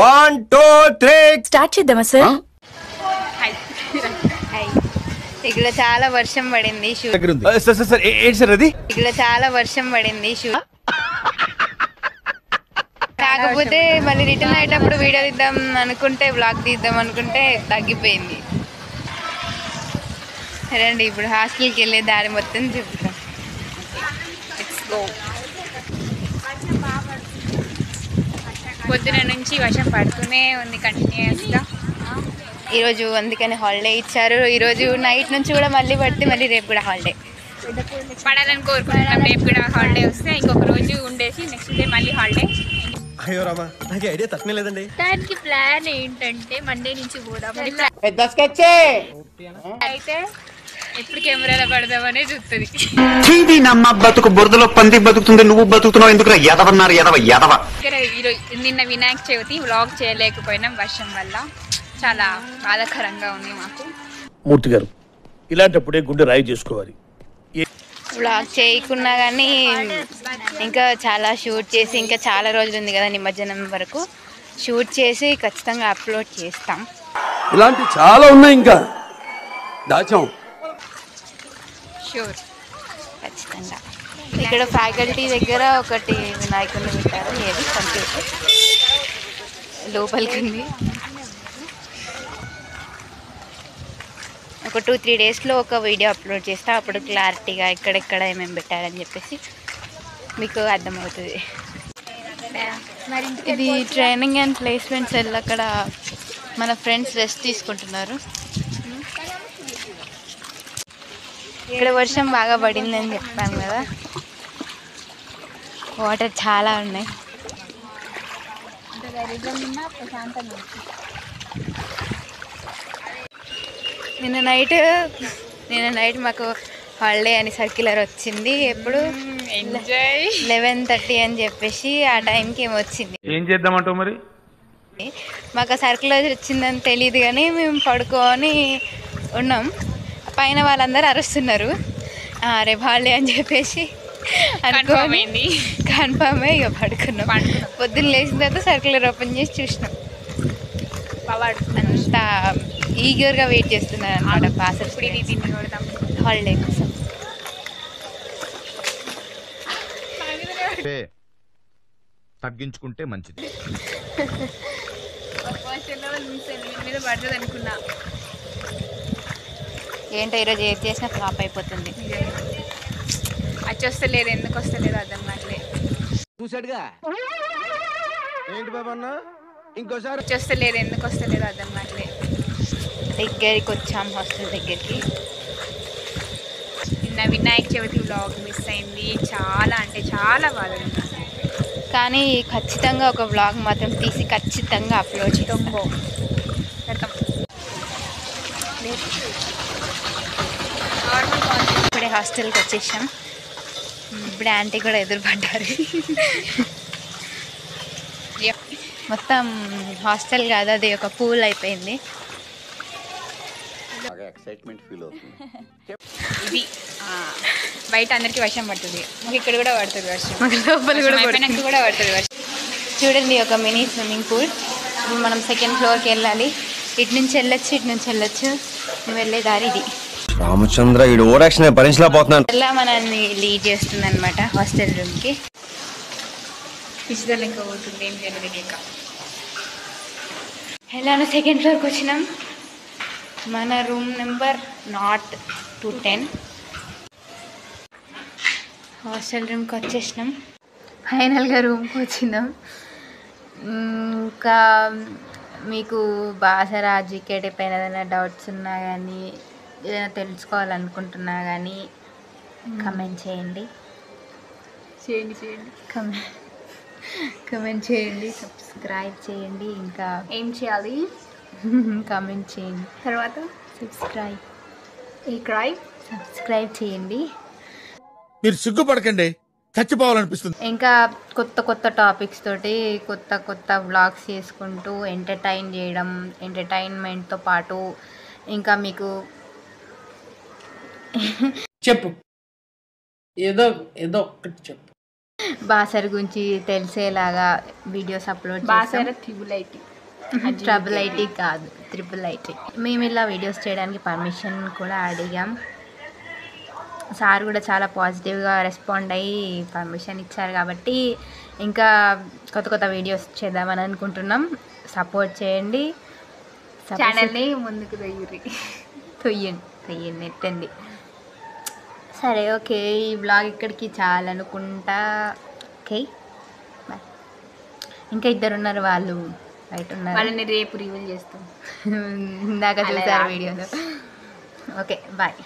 1 2 3 start చేద్దామా sir? ఇక్కడ చాలా వర్షం పడింది. ఇక్కడ చాలా వర్షం పడింది. కాకపోతే మళ్ళీ రిటర్న్ అయ్యేటప్పుడు వీడియో తీద్దాం అనుకుంటే, బ్లాగ్ తీద్దాం అనుకుంటే తగ్గిపోయింది. రండి ఇప్పుడు హాస్టల్కి వెళ్ళే దారి మొత్తం చెప్తాం. Let's go. పొద్దున నుంచి వర్షం పడుతూనే ఉంది కంటిన్యూస్గా. ఈరోజు అందుకని హాలిడే ఇచ్చారు. ఈరోజు నైట్ నుంచి కూడా మళ్ళీ పడితే మళ్ళీ రేపు కూడా హాలిడే పడాలని కోరుకుంటున్నాం. రేపు కూడా హాలిడే వస్తే ఇంకొక రోజు ఉండేసి నెక్స్ట్ డే మళ్ళీ హాలిడే. అయ్యో రామా, నాకు ఐడియా తక్కువ లేదండి. దానికి ప్లాన్ ఏంటంటే మండే నుంచి పోదాం. అయితే ఎప్పుడు కెమెరాలో పడదామనే చూస్తుంది. నమ్మ బతుకు బురదలో పంది బతుకుతుంది, నువ్వు బతుకుతున్నావు ఎందుకు? ఎదవన్నారు ఎదవ. నిన్న వినాయక చవితి వ్లాగ్ చేయలేకపోయినాం వర్షం వల్ల. చాలా బాధాకరంగా ఉంది మాకు. మూర్తి గారు, ఇలాంటప్పుడే గుండె రాయి చేసుకోవాలి. వ్లాగ్ చేయకున్నా కానీ ఇంకా చాలా షూట్ చేసి, ఇంకా చాలా రోజులు ఉంది కదా నిమజ్జనం వరకు, షూట్ చేసి ఖచ్చితంగా అప్లోడ్ చేస్తాం. ఇలాంటి చాలా ఉన్నాయి, ఇంకా దాచాం. షూర్, ఖచ్చితంగా. ఇక్కడ ఫ్యాకల్టీ దగ్గర ఒకటి వినాయకుడిని పెట్టారు. ఏది కంప్యూటర్ లోపలికి ఉంది. ఒక 2-3 డేస్లో ఒక వీడియో అప్లోడ్ చేస్తా. అప్పుడు క్లారిటీగా ఎక్కడెక్కడ ఏమేమి పెట్టారని చెప్పేసి మీకు అర్థమవుతుంది. ఇది ట్రైనింగ్ అండ్ ప్లేస్మెంట్ సెల్. అక్కడ మన ఫ్రెండ్స్ రెస్ట్ తీసుకుంటున్నారు. ఇక్కడ వర్షం బాగా పడిందని చెప్పాను కదా, వాటర్ చాలా ఉన్నాయి. నిన్న నైట్ మాకు హాలిడే అని సర్క్యులర్ వచ్చింది. ఎప్పుడు 11:30 అని చెప్పేసి ఆ టైంకి ఏమో వచ్చింది. ఏం చేద్దామంటావు మరి? మాకు సర్క్యులర్ వచ్చిందని తెలియదు కానీ మేము పడుకొని ఉన్నాం. పైన వాళ్ళందరూ అరుస్తున్నారు రేపు హాలిడే అని చెప్పేసి అనుకోని కన్ఫర్మ్ ఇక పడుకున్నాం. పొద్దున్న లేచిన తర్వాత సర్క్యులర్ ఓపెన్ చేసి చూసినాం. అంత ఈగర్గా వెయిట్ చేస్తున్నారు అనమాట పాసర్ హాలిడే కోసం. తగ్గించుకుంటే మంచిది. మీద పడుతుంది అనుకున్నా. ఏంటో ఈరోజు ఏది చేసినా ఫ్లాప్ అయిపోతుంది. వచ్చేస్తలేదు, ఎందుకు వస్తలేదు అర్థం కావట్లేదు. చూసాడుగా ఏంటి బాబన్న, ఇంకోసారి వచ్చేస్తలేదు, ఎందుకు వస్తలేదు అర్థం కావట్లేదు. దగ్గరికి వచ్చాం హాస్టల్ దగ్గరికి. నిన్న వినాయక చవితి వ్లాగ్ మిస్ అయింది. చాలా అంటే చాలా బాధగా ఉంది. కానీ ఖచ్చితంగా ఒక వ్లాగ్ మాత్రం తీసి ఖచ్చితంగా అప్లోడ్ చేస్తాం. ఇప్పుడే హాస్టల్కి వచ్చేసాం. ఇప్పుడే ఆంటీ కూడా ఎదురుపడ్డారు. మొత్తం హాస్టల్ కాదు, అది ఒక పూల్ అయిపోయింది. ఇది బయట అందరికి వర్షం పడుతుంది, మాకు ఇక్కడ కూడా పడుతుంది వర్షం, లోపల కూడా పడుతుంది వర్షం. చూడండి, ఒక మినీ స్విమ్మింగ్ పూల్. ఇప్పుడు మనం 2nd ఫ్లోర్కి వెళ్ళాలి. ఇటు నుంచి వెళ్ళొచ్చు. మేము వెళ్ళే దారి ఇది. రామచంద్ర ఈడు ఓరాక్షన్ భరించలేకపోతున్నాను. ఇలా మనల్ని లీడ్ చేస్తుంది అనమాట హాస్టల్ రూమ్కి. పిచ్చిదలు ఇంకా పోతుంది, ఏం తెలియక. ఎలానో 2nd ఫ్లోర్కి వచ్చినాం. మన రూమ్ నెంబర్ నాట్ 210. హాస్టల్ రూమ్కి వచ్చేసినాం. ఫైనల్గా రూమ్కి వచ్చినాం. ఇంకా మీకు బాసరా జీకేటీ పైన ఏదైనా డౌట్స్ ఉన్నా కానీ, ఏదైనా తెలుసుకోవాలనుకుంటున్నా కానీ కమెంట్ చేయండి. కమెంట్ చేయండి, సబ్స్క్రైబ్ చేయండి. ఇంకా ఏం చేయాలి? కమెంట్ చేయండి. తర్వాత సబ్స్క్రైబ్ చేయండి. మీరు సిగ్గుపడకండి, చచ్చిపోవాలనిపిస్తుంది. ఇంకా కొత్త టాపిక్స్ తోటి కొత్త వ్లాగ్స్ చేసుకుంటూ ఎంటర్టైన్మెంట్తో పాటు ఇంకా మీకు చెప్పు, ఏదో ఒకటి చెప్పు. బాసర్ గురించి తెలిసేలాగా వీడియోస్ అప్లోడ్ చేస్తాం. ట్రిపుల్ ఐటీ కాదు, ట్రిపుల్ ఐటీ. మేము ఇలా వీడియోస్ చేయడానికి పర్మిషన్ కూడా అడిగాం. సార్ కూడా చాలా పాజిటివ్గా రెస్పాండ్ అయ్యి పర్మిషన్ ఇచ్చారు. కాబట్టి ఇంకా కొత్త కొత్త వీడియోస్ చేద్దామని అనుకుంటున్నాం. సపోర్ట్ చేయండి, ఛానల్ని ముందుకు తొయ్యండి ఎత్తండి. సరే, ఓకే, ఈ బ్లాగ్ ఇక్కడికి చాలనుకుంటా. Okay, bye. ఇంకా 2 ఉన్నారు, వాళ్ళు బయట ఉన్నారు. వాళ్ళని రేపు రివీల్ చేస్తాం. ఇందాక చూసారు వీడియోలో. Okay, bye.